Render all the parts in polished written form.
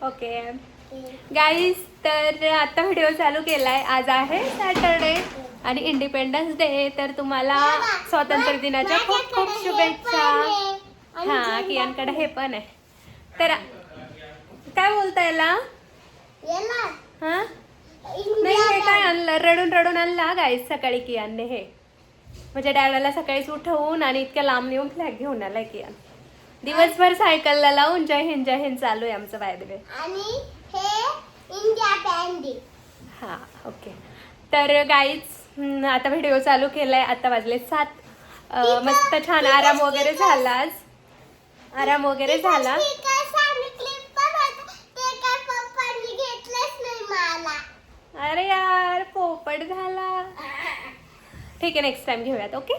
Okay guys, तर आता video चालू केलाय. आज आहे सॅटरडे आणि इंडिपेंडन्स डे. तर तुम्हाला स्वातंत्र्य दिनाच्या खूप खूप शुभेच्छा. हा, कियांकडे हे पण आहे. तर काय बोलता याला? हा नाही, हे काय आणलं? रडून रडून आणला गाईज सकाळी कियांने. हे म्हणजे डॅडाला सकाळीच उठवून आणि इतक्या लांब नेऊन फ्लॅग घेऊन आलाय कियान. दिवसभर सायकलला लावून जय हिंद चालू आहे आमचं बाय द वे. आणि हे इंडिया बँडी. हा ओके. तर गाईज आता व्हिडिओ चालू केलाय. आता वाजले 7. मस्त छान आराम वगैरे झाला. आज आराम वगैरे झाला. अरे यार, पोपट झाला. ठीक आहे, नेक्स्ट टाइम घेऊयात. ओके.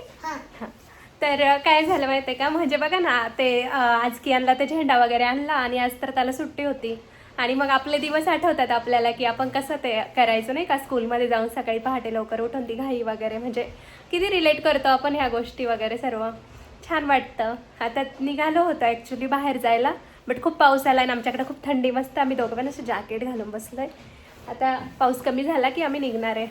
तर काय झालं माहिती आहे का, म्हणजे बघा ना, ते आज कियांला ते झेंडा वगैरे आणला आणि आज तर त्याला सुट्टी होती. आणि मग आपले दिवस आठवतात आपल्याला की आपण कसं ते करायचं नाही का, स्कूलमध्ये जाऊन सकाळी पहाटे लवकर उठून ती घाई वगैरे, म्हणजे किती रिलेट करतो आपण ह्या गोष्टी वगैरे सर्व. छान वाटतं. आता निघालो होतो ॲक्च्युली बाहेर जायला, बट खूप पाऊस आला आणि आमच्याकडे खूप थंडी. मस्त आम्ही दोघं पण असं जॅकेट घालून बसलो आहे. आता पाऊस कमी झाला की आम्ही निघणार आहे.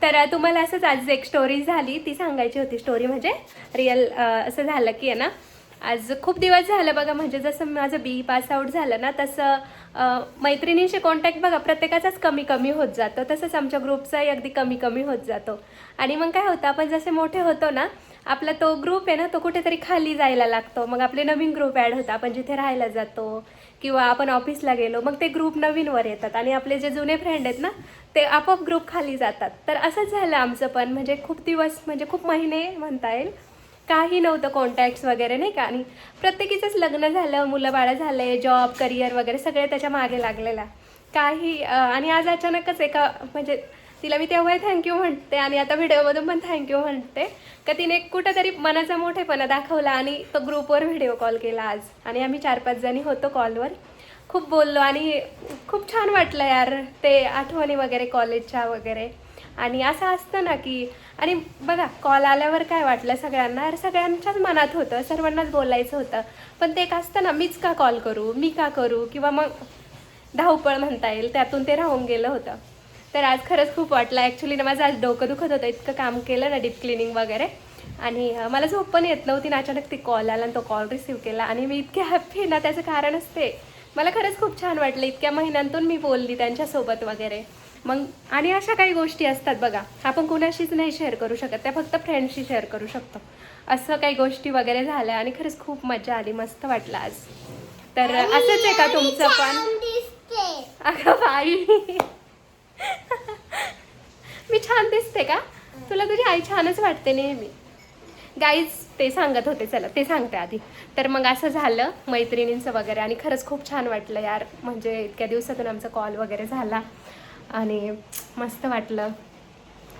तर तुम्हाला असंच आज एक स्टोरी झाली, ती सांगायची होती. स्टोरी म्हणजे रिअल असं झालं की आहे ना, आज खूप दिवस झालं बघा, म्हणजे जसं माझं बी पास आऊट झालं ना, तसं मैत्रिणींशी कॉन्टॅक्ट बघा प्रत्येकाचाच कमी कमी होत जातो. तसंच आमच्या ग्रुपचाही अगदी कमी कमी होत जातो. आणि मग काय होतं, आपण जसे मोठे होतो ना, आपला तो ग्रुप आहे ना, तो कुठेतरी खाली जायला लागतो. मग आपले नवीन ग्रुप ॲड होतात. आपण जिथे राहायला जातो किंवा आपण ऑफिसला गेलो, मग ते ग्रुप नवीनवर येतात आणि आपले जे जुने फ्रेंड आहेत ना, ते आपोआप ग्रुप खाली जातात. तर असंच झालं आमचं पण. म्हणजे खूप दिवस, म्हणजे खूप महिने म्हणता येईल, काही नव्हतं कॉन्टॅक्ट्स वगैरे नाही का. आणि प्रत्येकीचंच लग्न झालं, मुलं बाळं झाले, जॉब करिअर वगैरे सगळे त्याच्या मागे लागलेला काही. आणि आज अचानकच एका, म्हणजे तिला मी तेव्हाही थँक्यू म्हणते आणि आता व्हिडिओमधून पण थँक्यू म्हणते का तिने कुठंतरी मनाचा मोठेपणा दाखवला आणि तो ग्रुपवर व्हिडिओ कॉल केला आज. आणि आम्ही 4-5 जणी होतो कॉलवर, खूप बोललो आणि खूप छान वाटलं यार, ते आठवणी वगैरे कॉलेजच्या वगैरे. आणि असं असतं ना की, आणि बघा कॉल आल्यावर काय वाटलं सगळ्यांना, सगळ्यांच्याच मनात होतं, सर्वांनाच बोलायचं होतं. पण ते एक असतं ना, मीच का कॉल करू, मी का करू, किंवा मग धावपळ म्हणता येईल, त्यातून ते राहून गेलं होतं. तर आज खरंच खूप वाटलं. ॲक्च्युली ना माझं आज डोकं दुखत होतं, इतकं काम केलं ना, डीप क्लिनिंग वगैरे, आणि मला झोप पण येत नव्हती ना. अचानक ती कॉल आला आणि तो कॉल रिसीव केला आणि मी इतकी हॅप्पी ना, त्याचं कारणच ते. मला खरंच खूप छान वाटलं. इतक्या महिन्यांतून मी बोलली त्यांच्यासोबत वगैरे. मग आणि अशा काही गोष्टी असतात बघा, आपण कुणाशीच नाही शेअर करू शकत, त्या फक्त फ्रेंडशी शेअर करू शकतो. असं काही गोष्टी वगैरे झाल्या आणि खरंच खूप मजा आली, मस्त वाटलं आज. तर असंच आहे का तुमचं पण? अगं बाई, मी छान दिसते का? तुला तुझी आई छानच वाटते नेहमी. गाईज, ते सांगत होते, चला ते सांगते आधी. तर मग असं झालं मैत्रिणींचं वगैरे आणि खरंच खूप छान वाटलं यार. म्हणजे इतक्या दिवसातून आमचा कॉल वगैरे झाला आणि मस्त वाटलं.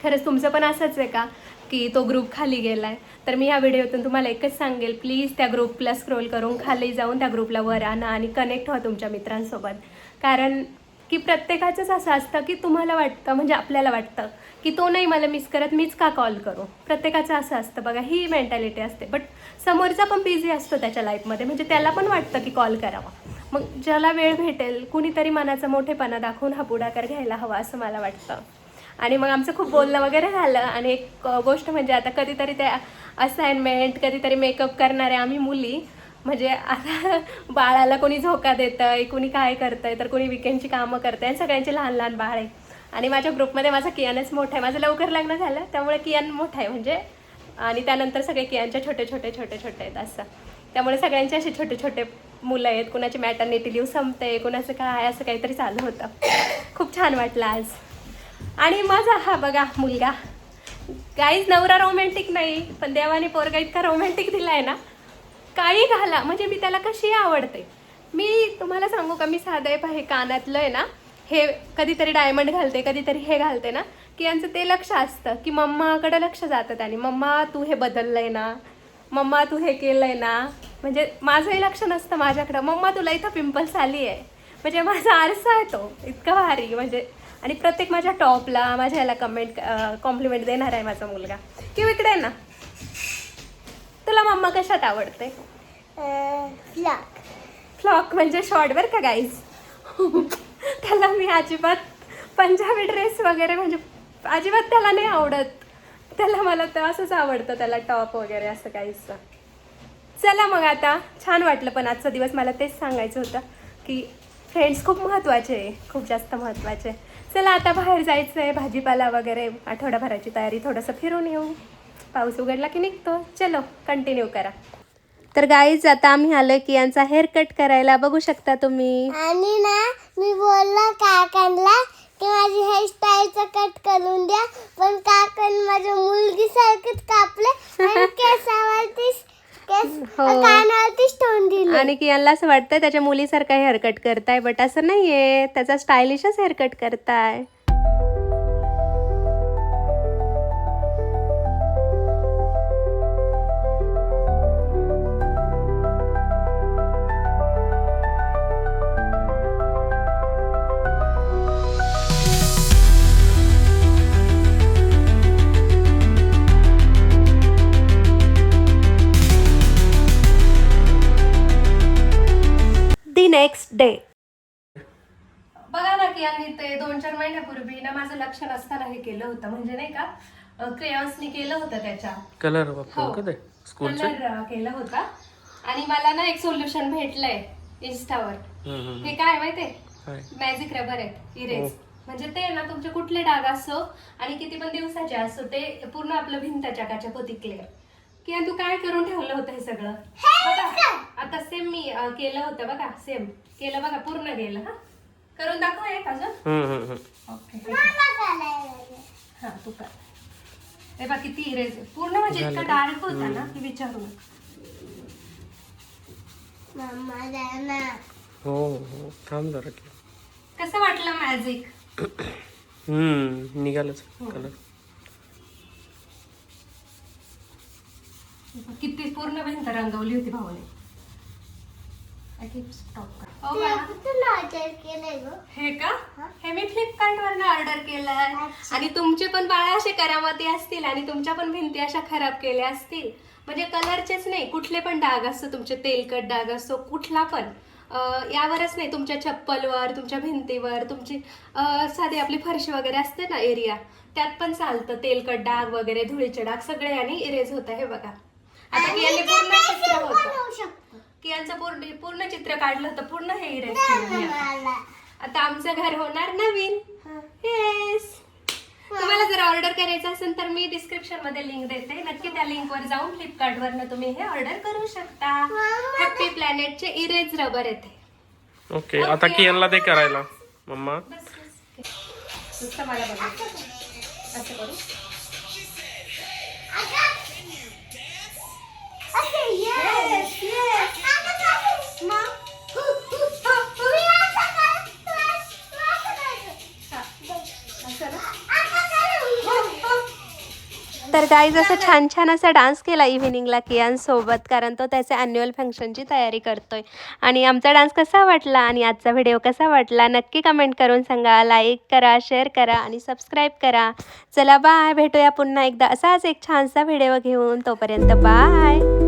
खरंच तुमचं पण असंच आहे का की तो ग्रुप खाली गेला आहे? तर मी ह्या व्हिडिओतून तुम्हाला एकच सांगेल, प्लीज त्या ग्रुपला स्क्रोल करून खाली जाऊन त्या ग्रुपला वर आणा आणि कनेक्ट व्हा तुमच्या मित्रांसोबत. कारण की प्रत्येकाचंच असं असतं की तुम्हाला वाटतं, म्हणजे आपल्याला वाटतं की तो नाही मला मिस करत, मीच का कॉल करू. प्रत्येकाचं असं असतं बघा, ही मेंटॅलिटी असते. बट समोरचा पण बिझी असतो त्याच्या लाईफमध्ये, म्हणजे त्याला पण वाटतं की कॉल करावा. मग ज्याला वेळ भेटेल, कुणीतरी मनाचा मोठेपणा दाखवून हा पुढाकार घ्यायला हवा असं मला वाटतं. आणि मग आमचं खूप बोलणं वगैरे झालं. आणि एक गोष्ट म्हणजे, आता कधीतरी त्या असाइनमेंट, कधीतरी मेकअप करणारे आम्ही मुली, म्हणजे आता बाळाला कोणी झोका देतं आहे, कोणी काय करतं आहे, तर कोणी विकेंडची कामं करतं आहे, सगळ्यांचे लहान लहान बाळ आहे. आणि माझ्या ग्रुपमध्ये माझा कियानच मोठा आहे. माझं लवकर लग्न झालं त्यामुळे कियान मोठा आहे म्हणजे, आणि त्यानंतर सगळे कियांच्या छोटे छोटे छोटे छोटे आहेत असं. त्यामुळे सगळ्यांचे असे छोटे छोटे मुलं आहेत. कुणाची मॅटर्निटी लिव्ह संपते, कुणाचं काय, असं काहीतरी चालू होतं. खूप छान वाटलं आज. आणि माझा हा बघा मुलगा, काहीच नवरा रोमॅन्टिक नाही, पण देवाने पोरगा इतका रोमॅन्टिक दिला आहे ना, काही घाला, म्हणजे मी त्याला कशी आवडते. मी तुम्हाला सांगू का, मी साधं हे कानातलं आहे ना, हे कधीतरी डायमंड घालते, कधीतरी हे घालते ना, की यांचं ते लक्ष असतं की मम्माकडे लक्ष जातं त्याने, मम्मा तू हे बदललंय ना, मम्मा तू हे केलंय ना. म्हणजे माझंही लक्ष नसतं माझ्याकडं, मम्मा तुला इथं पिंपल्स आली आहे, म्हणजे माझा आरसा आहे तो, इतका भारी म्हणजे. आणि प्रत्येक माझ्या टॉपला, माझ्या ह्याला कॉम्प्लिमेंट देणार आहे माझा मुलगा. किंवा इकडे आहे ना, तुला मम्मा कशात आवडते? फ्लॉक. फ्लॉक म्हणजे शॉर्ट बरं का गाईज. त्याला मी अजिबात पंजाबी ड्रेस वगैरे म्हणजे अजिबात त्याला नाही आवडत. त्याला मला तर असंच आवडतं, त्याला टॉप वगैरे असं काहीच. चला मग आता छान वाटलं पण आजचा दिवस. मला तेच सांगायचं होतं की फ्रेंड्स खूप महत्त्वाचे आहे, खूप जास्त महत्त्वाचे. चला आता बाहेर जायचं आहे, भाजीपाला वगैरे आठवडाभराची तयारी, थोडंसं फिरून येऊ. पाऊस उघडला की निघतो. चलो कंटिन्यू करा. तर गाईज आता आम्ही आलोय की यांचा हेअर कट करायला, बघू शकता तुम्ही. आणि ना मी बोलला काकांना की माझी हेअरस्टाईलचं कट करून द्या, पण काकांनी माझ्या मुलगीसारखंच कापले आणि केसावरतीच कानावरतीच ठेवून दिले. आणि की यांना असं वाटतंय त्याच्या मुलीसारखा हेअर कट करताय, बट असं नाहीये, त्याचा स्टायलिशच हेअर कट करताय. Next day. बघा ना की यांनी ते 2-4 महिन्यापूर्वी ना माझं लक्ष नसताना हे केलं होतं, म्हणजे नाही का क्रेयॉन्सनी केलं होतं, त्याच्या कलर कलर केलं होतं. आणि मला ना एक सोल्युशन भेटलंय इन्स्टावर. हे काय माहितीये, मॅजिक रबर आहेत, इरेज. म्हणजे ते ना तुमचे कुठले डाग असो आणि किती पण दिवसाचे असो, ते पूर्ण आपलं भिंत चकाचक होती क्लिअर. की तू काय करून ठेवलं होतं हे सगळं बघा. आता सेम मी केलं होतं बघा, सेम केलं बघा, पूर्ण गेलं. हा करून दाखव एक अजून. ओके हा तू कर. हे बघा किती इरेज पूर्ण, म्हणजे इतका डार्क होता ना की विचारू नका. हो हो थांब जरा. कसं वाटलं मॅजिक? निघालच कलर. किती पूर्ण भिंत रंगवली होती भाऊने. हे का? हे मी फ्लिपकार्ट वरनं ऑर्डर केलंय. आणि तुमचे पण बाळा असे करामती असतील आणि तुमच्या पण भिंती अशा खराब केल्या असतील, म्हणजे कलरचेच नाही, कुठले पण डाग असतो तुमचे, तेलकट डाग असतो कुठला पण, यावरच नाही, तुमच्या चप्पलवर, तुमच्या भिंतीवर, तुमची साधी आपली फरशी वगैरे असते ना एरिया, त्यात पण चालतं. तेलकट डाग वगैरे, धुळीचे डाग सगळे आणि इरेज होतं. हे बघा आता की यांनी पूर्ण चित्र होतं, की यांचं पूर्ण चित्र काढलं होतं, पूर्ण हे इरेज केलं. आता आमचं घर होणार नवीन. येस. तुम्हाला जर ऑर्डर करायचं असेल तर मी डिस्क्रिप्शन मध्ये लिंक देते, नक्की त्या लिंक वर जाऊन फ्लिपकार्ट वरनं तुम्ही हे ऑर्डर करू शकता. हॅपी प्लॅनेटचे इरेज रबर येते. ओके आता की यांना ते करायला मम्मा. नुसतं मला बघा असं करू. तर गाईज असं छान छान असा डान्स केला इव्हिनिंगला कियांसोबत, कारण तो त्याच्या ॲन्युअल फंक्शनची तयारी करतोय. आणि आमचा डान्स कसा वाटला आणि आजचा व्हिडिओ कसा वाटला नक्की कमेंट करून सांगा. लाईक करा, शेअर करा आणि सबस्क्राईब करा. चला बाय, भेटूया पुन्हा एकदा असाच एक छानसा व्हिडिओ घेऊन. तोपर्यंत बाय.